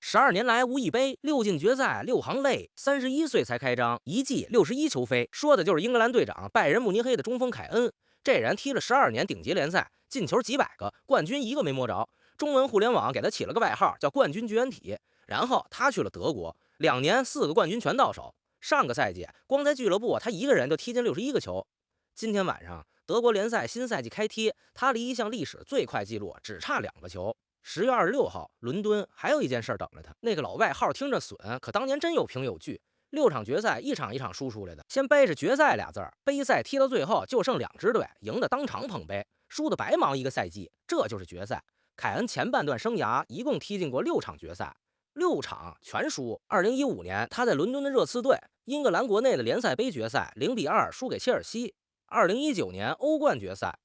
12年來無一杯，6進決賽6行淚，31歲才開張，一季61球飛，說的就是英格蘭隊長拜仁慕尼黑的中鋒凱恩。這人踢了12年頂級聯賽，進球幾百個，冠軍一個沒摸着。中文互聯網給他起了個外號，叫冠軍绝缘體。然後他去了德国，2年4個冠軍全到手。上个赛季光在俱樂部他一個人就踢進61個球。今天晚上德國聯賽新賽季開踢，他離一項歷史最快紀錄只差2個球。10月26號，倫敦還有一件事等着他。那個老外號聽着損，可當年真有憑有據。6場決賽，一場一場輸出來的。先背着決賽倆字兒，杯賽踢到最後就剩2支隊，贏的當場捧杯，輸的白忙一個賽季，這就是決賽。凱恩前半段生涯一共踢進過6場決賽，6場全輸。2015年，他在倫敦的熱刺隊，英格蘭國內的聯賽杯決賽0-2輸給切爾西。2019年歐冠決賽。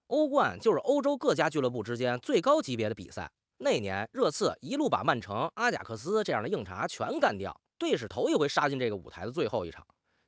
歐冠就是歐洲各家俱樂部之間最高級別的比賽。那年熱刺一路把曼城、阿賈克斯這樣的硬茬全幹掉，隊史頭一回殺進這個舞台的最後一場，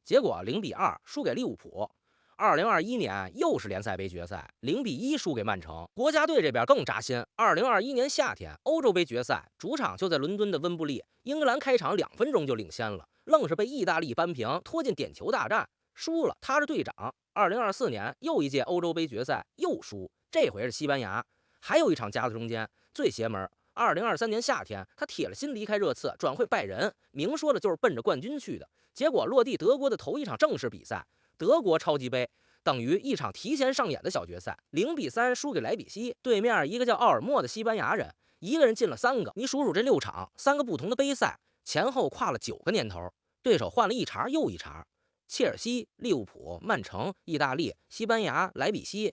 結果0-2輸給利物浦。2021年又是聯賽杯決賽，0-1輸給曼城。國家隊這邊更扎心，2021年夏天歐洲杯決賽主場就在倫敦的溫布利，英格蘭開場2分鐘就領先了，愣是被意大利扳平，拖進點球大戰，輸了。他是隊長。2024年又一届歐洲杯決賽又輸，這回是西班牙。還有一場夾在中間，最邪門。2023年夏天，他鐵了心離開熱刺，轉會拜仁，明說的就是奔着冠軍去的。結果落地德國的頭一場正式比賽，德國超級杯，等於一場提前上演的小決賽，0-3輸給萊比錫。對面一個叫奧爾莫的西班牙人，一個人進了3個。你數數這6場，3個不同的杯賽，前後跨了9個年頭，對手換了一茬又一茬。切爾西、利物浦、曼城、意大利、西班牙、萊比錫，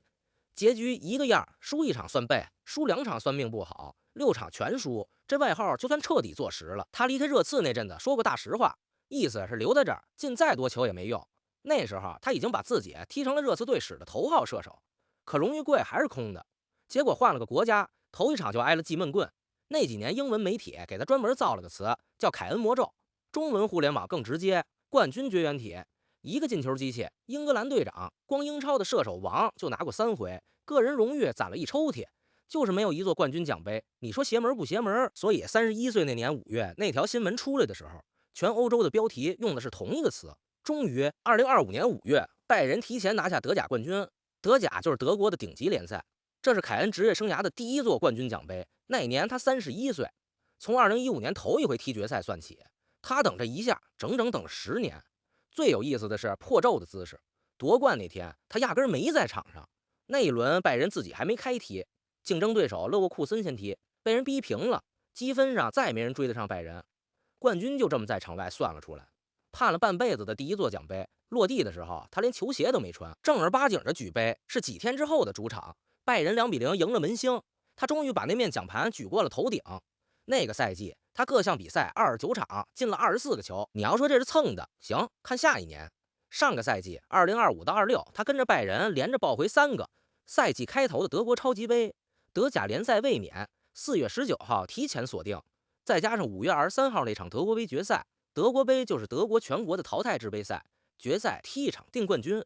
結局一個樣，輸一場算背，輸2場算命不好，6場全輸。這外號就算徹底坐實了。他離開熱刺那陣子說過大實話，意思是留在這兒進再多球也沒用。那時候他已經把自己踢成了熱刺隊史的頭號射手，可榮譽櫃還是空的。結果換了個國家，頭一場就挨了記悶棍。那幾年英文媒體給他專門造了個詞，叫凱恩魔咒。中文互聯網更直接，冠軍絕緣體。一個進球機器，英格蘭隊長，光英超的射手王就拿過3回，個人榮譽攢了一抽屜，就是沒有一座冠軍獎杯。你說邪門不邪門？所以31歲那年5月，那條新聞出來的時候，全歐洲的標題用的是同一個詞。終於2025年5月，拜仁提前拿下德甲冠軍，德甲就是德國的頂級聯賽，這是凱恩職業生涯的第1座冠軍獎杯。那年他31歲，從2015年頭一回踢決賽算起，他等這一下整整等了10年。最有意思的是破咒的姿勢，奪冠那天他壓根沒在場上。那一輪拜仁自己還沒開踢，競爭對手勒沃庫森先踢，被人逼平了，積分上再沒人追得上拜仁，冠軍就這麼在場外算了出來。盼了半輩子的第1座獎杯落地的時候，他連球鞋都沒穿。正兒八經的舉杯是幾天之後的主場，拜仁2-0贏了門興，他終於把那面獎盤舉過了頭頂。那個賽季他各項比賽29場進了24個球，你要說這是蹭的，行，看下一年。上個賽季2025-26，他跟着拜仁連着抱回3個。賽季開頭的德國超級杯，德甲聯賽衛冕，4月19號提前鎖定，再加上5月23號那場德國杯決賽，德國杯就是德國全國的淘汰制杯賽，決賽踢一場定冠軍。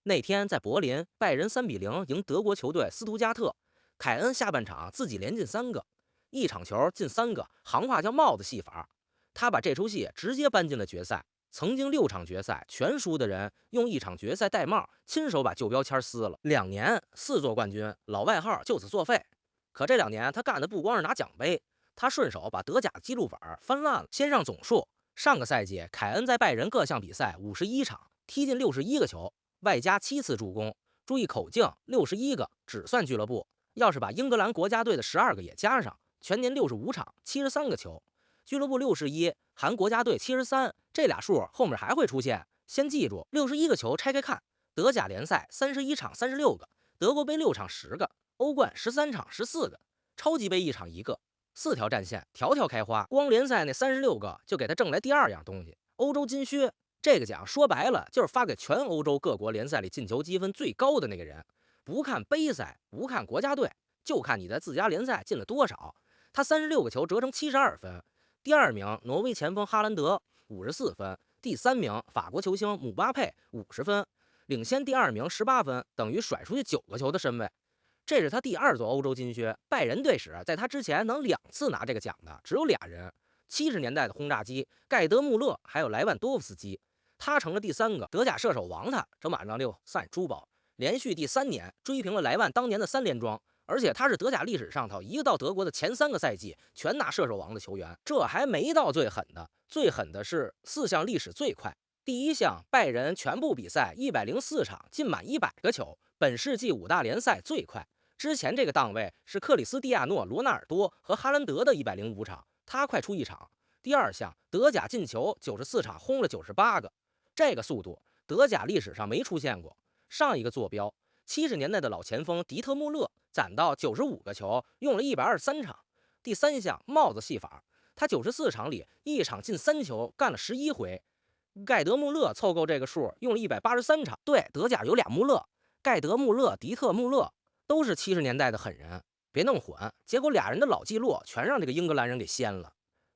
那天在柏林，拜仁3-0贏德國球隊斯圖加特，凱恩下半場自己連進3個。一場球進3個，行話叫帽子戲法。他把這出戲直接搬進了決賽。曾經6場決賽全輸的人，用1場決賽戴帽，親手把舊標籤撕了。2年4座冠軍，老外號就此作廢。可這2年他幹的不光是拿獎杯，他順手把德甲的記錄本翻爛了。先上總數，上個賽季凱恩在拜仁各項比賽51場，踢進61個球，外加7次助攻。注意口徑，61個只算俱樂部，要是把英格蘭國家隊的12個也加上，全年65場73個球，俱樂部61含國家隊73，這倆數後面還會出現。先記住61個球拆開看，德甲聯賽31場36個，德國杯6場10個，歐冠13場14個，超級杯1場1個，4條戰線條條開花。光聯賽那36個就給他掙來第2樣東西，歐洲金靴。這個獎說白了就是發給全歐洲各國聯賽裡進球積分最高的那個人，不看杯賽，不看國家隊，就看你在自家聯賽進了多少。他36個球折成72分，第2名挪威前鋒哈蘭德54分，第3名法國球星姆巴佩50分，領先第2名18分，等於甩出去9個球的身位。這是他第2座歐洲金靴。拜仁隊史在他之前能2次拿这個獎的只有俩人：70年代的轰炸機蓋德穆勒，还有莱万多夫斯基。他成了第3个德甲射手王，他这马上就算珠宝，连续第3年追平了莱万当年的3连庄。而且他是德甲历史上头一个到德國的前3個賽季全拿射手王的球員。這還沒到最狠的，最狠的是4項歷史最快。第1項，拜仁全部比賽104場進滿100個球，本世紀5大聯賽最快。之前這個檔位是克里斯蒂亞諾·羅納爾多和哈蘭德的105場，他快出1場。第2項，德甲進球94場轟了98個，這個速度德甲歷史上沒出現過。上一個坐標70年代的老前鋒迪特穆勒攢到95個球，用了123場。第3項，帽子戲法，他94場裡1場進3球，幹了11回。蓋德穆勒湊夠這個數，用了183場。對，德甲有倆穆勒，蓋德穆勒、迪特穆勒都是70年代的狠人，別弄混。結果倆人的老記錄全讓這個英格蘭人給掀了。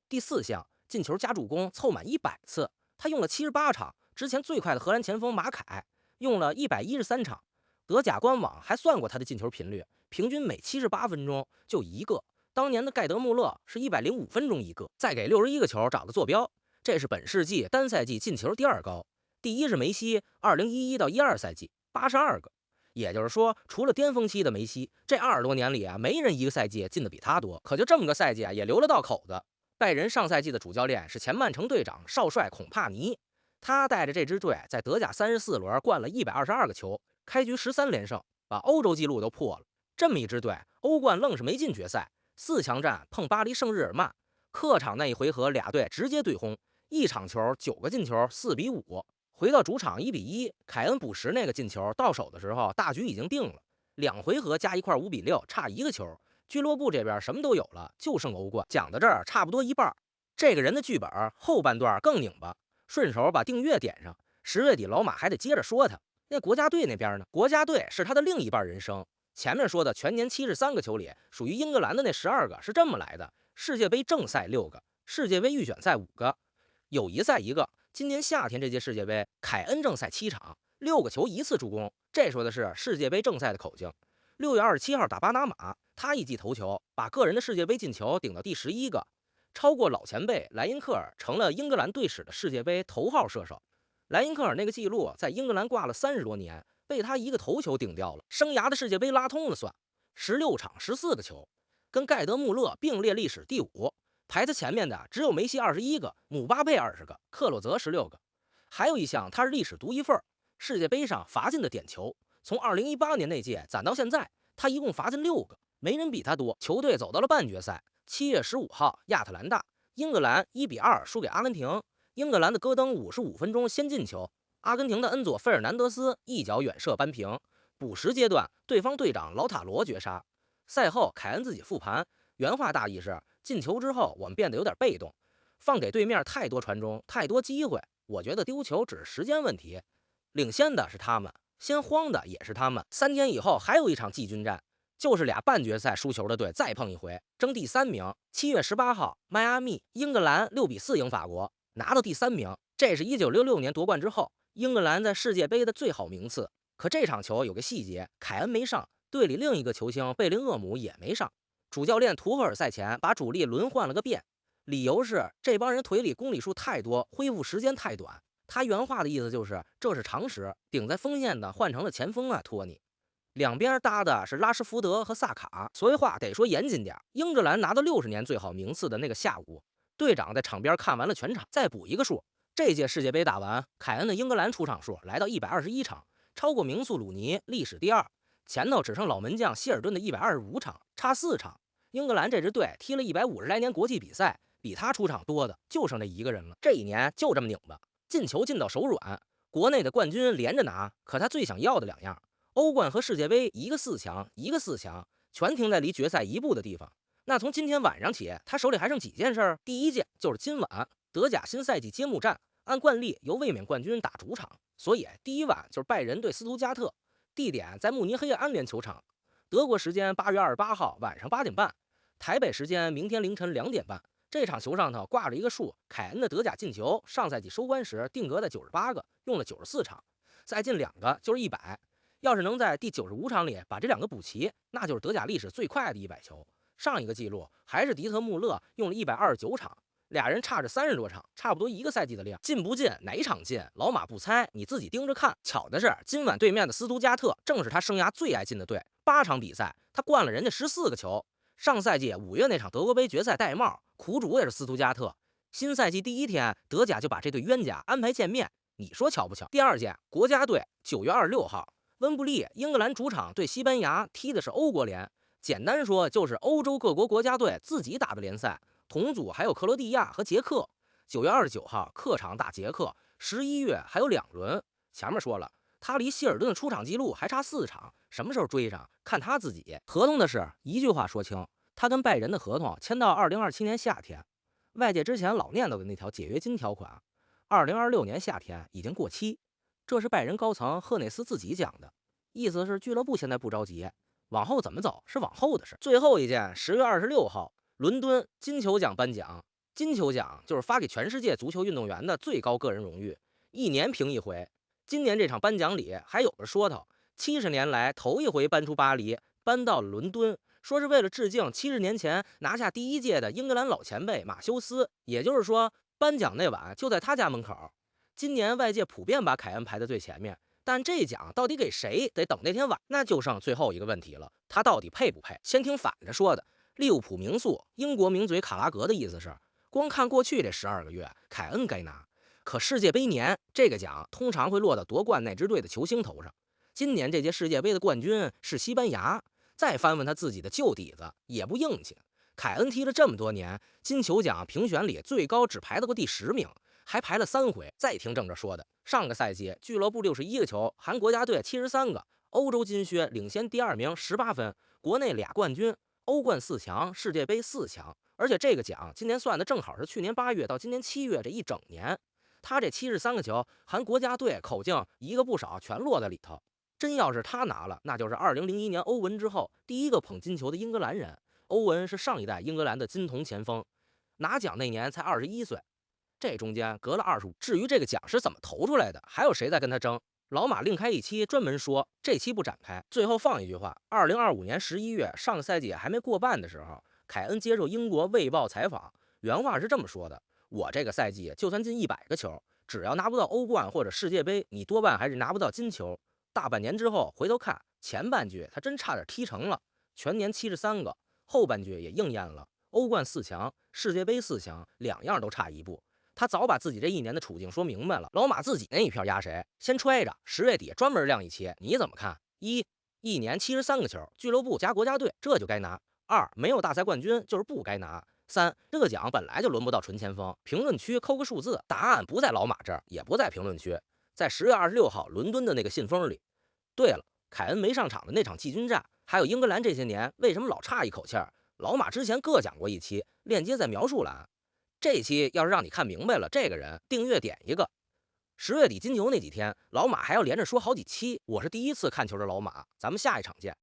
第4項，進球加助攻湊滿100次，他用了78場。之前最快的荷蘭前鋒馬凱用了113場。德甲官網還算過他的進球頻率，平均每78分鐘就1個。當年的蓋德穆勒是105分鐘1個。再給61個球找個坐標，這是本世紀單賽季進球第2高，第1是梅西，2011到12賽季82個。也就是說，除了巔峰期的梅西，這20多年裡啊，沒人一個賽季進的比他多。可就這麼個賽季啊，也留了道口子。拜仁上賽季的主教練是前曼城隊長少帥孔帕尼，他帶着這支隊在德甲34輪灌了122個球，開局13連勝，把歐洲紀錄都破了。這麼一支隊，歐冠愣是沒進決賽，4強戰碰巴黎聖日耳曼，客場那一回合倆隊直接對轟，1場球9個進球，4比5。回到主場1比1，凱恩補時那個進球到手的時候，大局已經定了，2回合加一塊5比6，差1個球。俱樂部這邊什麼都有了，就剩歐冠。講到這兒差不多一半，這個人的劇本後半段更擰巴，順手把訂閱點上。10月底老馬還得接着說他。那國家隊那邊呢？國家隊是他的另一半人生。前面說的全年73個球裡，屬於英格蘭的那12個是這麼來的：世界杯正賽6個，世界杯預選賽5個，友誼賽1個。今年夏天這屆世界杯，凱恩正賽7場，6個球1次助攻。這說的是世界杯正賽的口徑。6月27號打巴拿馬，他一記頭球，把個人的世界杯進球頂到第11個，超過老前輩萊因克爾，成了英格蘭隊史的世界杯頭號射手。萊因克爾那個記錄在英格蘭掛了30多年，被他一個頭球頂掉了，生涯的世界杯拉通了算，16場14個球，跟蓋德穆勒並列歷史第5。排他前面的只有梅西21個，姆巴佩20個，克洛澤16個。還有一項他是歷史獨一份，世界杯上罰進的點球，從2018年那屆攢到現在，他一共罰進6個，沒人比他多。球隊走到了半決賽，7月15號亞特蘭大，英格蘭1比2輸給阿根廷。英格蘭的戈登55分鐘先進球，阿根廷的恩佐費爾南德斯一腳遠射扳平。補時階段，對方隊長勞塔羅絕殺。賽後凱恩自己復盤，原話大意是：進球之後我們變得有點被動，放給對面太多傳中，太多機會，我覺得丟球只是時間問題。領先的是他們，先慌的也是他們。3天以後還有一場季軍戰，就是倆半決賽輸球的隊再碰一回，爭第3名。7月18號，邁阿密，英格蘭6比4贏法國，拿到第3名。這是1966年奪冠之後，英格蘭在世界杯的最好名次。可這場球有個細節，凱恩沒上，隊裡另一個球星貝林厄姆也沒上。主教練圖赫爾賽前把主力輪換了個遍，理由是這幫人腿裡公里數太多，恢復時間太短。他原話的意思就是這是常識，頂在鋒線的換成了前鋒啊，托尼。兩邊搭的是拉什福德和薩卡，所以話得說嚴謹點。英格蘭拿到60年最好名次的那個下午，隊長在場邊看完了全場，再補一個數。這屆世界杯打完，凱恩的英格蘭出場數來到121場，超過名宿魯尼，歷史第2。前頭只剩老門將希爾頓的125場，差4場。英格蘭這支隊踢了150來年國際比賽，比他出場多的就剩這一個人了。這一年就這麼擰巴，進球進到手軟，國內的冠軍連着拿，可他最想要的2樣，歐冠和世界杯，一個4強，一個4強，全停在離決賽1步的地方。那從今天晚上起，他手裡還剩幾件事？第1件就是今晚德甲新賽季揭幕戰，按慣例由衛冕冠軍打主場，所以第1晚就是拜仁對斯圖加特，地點在慕尼黑安聯球場，德國時間8月28號晚上8點半。台北時間明天凌晨2點半，這場球上頭掛着一個數，凱恩的德甲進球，上賽季收官時定格在98個，用了94場，再進2個就是100。要是能在第95場裡把这两個補齊，那就是德甲歷史最快的100球。上一個記錄還是迪特穆勒用了129場，俩人差着30多場，差不多一個賽季的量。進不进，哪場进？老馬不猜，你自己盯着看。巧的是，今晚对面的斯图加特正是他生涯最爱进的队，8场比赛他灌了人家14個球。上賽季5月那场德國杯決賽戴帽，苦主也是斯图加特。新賽季第1天，德甲就把這對冤家安排見面，你說巧不巧？第2屆國家隊9月26號，溫布利，英格蘭主場對西班牙，踢的是歐國聯。簡單說就是歐洲各國國家隊自己打的聯賽，同組還有克羅地亞和捷克。9月29號客場打捷克，11月還有2輪。前面說了，他離希爾頓的出場記錄還差4場，什麼時候追上？看他自己。合同的事，一句話說清，他跟拜仁的合同簽到2027年夏天。外界之前老念叨的那條解約金條款，2026年夏天已經過期。這是拜仁高層赫內斯自己講的，意思是俱樂部現在不着急，往後怎麼走是往後的事。最後一件，10月26號，倫敦金球獎頒獎。金球獎就是發給全世界足球運動員的最高個人榮譽，1年評一回。今年這場頒獎禮還有個說頭，70年來頭一回搬出巴黎，搬到了倫敦，說是為了致敬70年前拿下第1屆的英格蘭老前輩馬修斯。也就是說，頒獎那晚就在他家门口。今年外界普遍把凱恩排在最前面，但這獎到底給誰，得等那天晚。那就剩最後一個問題了，他到底配不配？先聽反着說的。利物浦名宿英國名嘴卡拉格的意思是，光看過去这12個月，凱恩該拿。可世界杯年這個獎通常會落到奪冠那支隊的球星頭上。今年這屆世界杯的冠軍是西班牙。再翻問他自己的舊底子，也不硬氣。凱恩踢了這麼多年，金球獎評選裡最高只排到過第10名，還排了3回。再聽正着說的，上個賽季俱樂部61個球，含國家隊73個，歐洲金靴領先第2名18分，國內2冠軍，歐冠4強，世界杯4強。而且這個獎今年算的正好是去年8月到今年7月這一整年。他這73個球，含國家隊口徑一個不少，全落在裡頭。真要是他拿了，那就是2001年歐文之後第一個捧金球的英格蘭人。歐文是上一代英格蘭的金童前鋒，拿獎那年才21岁，這中間隔了25。至於這個獎是怎麼投出来的，還有誰在跟他爭？老馬另開一期專門說，這期不展開。最後放一句話：2025年11月，上個賽季還沒過半的時候，凱恩接受英國衛報採訪，原話是這麼說的：我這個賽季就算進100個球，只要拿不到歐冠或者世界杯，你多半還是拿不到金球。大半年之後回頭看，前半句他真差點踢成了，全年73個，後半句也應驗了，歐冠4強，世界杯4強，2樣都差一步。他早把自己這一年的處境說明白了。老馬自己那一票壓誰？先揣着，10月底專門亮一期，你怎麼看？1年73個球，俱樂部加國家隊，這就該拿。2沒有大賽冠軍就是不該拿。3這個獎本來就輪不到純前鋒。評論區扣個數字，答案不在老馬這兒，也不在評論區，在10月26號倫敦的那個信封裡。對了，凱恩沒上場的那場季軍戰，還有英格蘭這些年為什麼老差一口氣兒，老馬之前各講過一期，鏈接在描述欄。這期要是讓你看明白了這個人，訂閱點一個。10月底金球那幾天，老馬還要連着說好幾期，我是第一次看球的老馬，咱們下一場見。